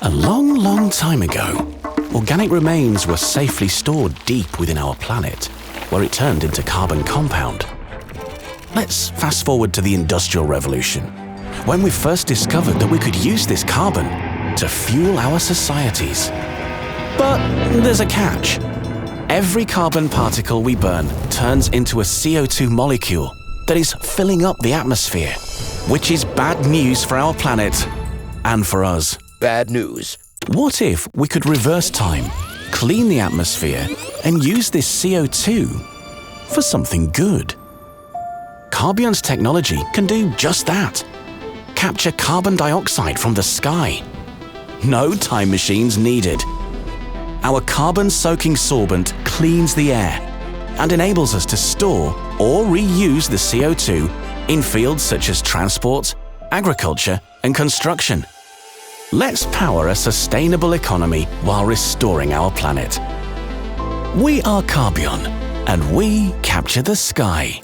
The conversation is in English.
A long, long time ago, organic remains were safely stored deep within our planet, where it turned into carbon compound. Let's fast forward to the Industrial Revolution, when we first discovered that we could use this carbon to fuel our societies. But there's a catch. Every carbon particle we burn turns into a CO2 molecule that is filling up the atmosphere, which is bad news for our planet and for us. Bad news. What if we could reverse time, clean the atmosphere, and use this CO2 for something good? Carbyon's technology can do just that. Capture carbon dioxide from the sky. No time machines needed. Our carbon-soaking sorbent cleans the air and enables us to store or reuse the CO2 in fields such as transport, agriculture, and construction. Let's power a sustainable economy while restoring our planet. We are Carbyon, and we capture the sky.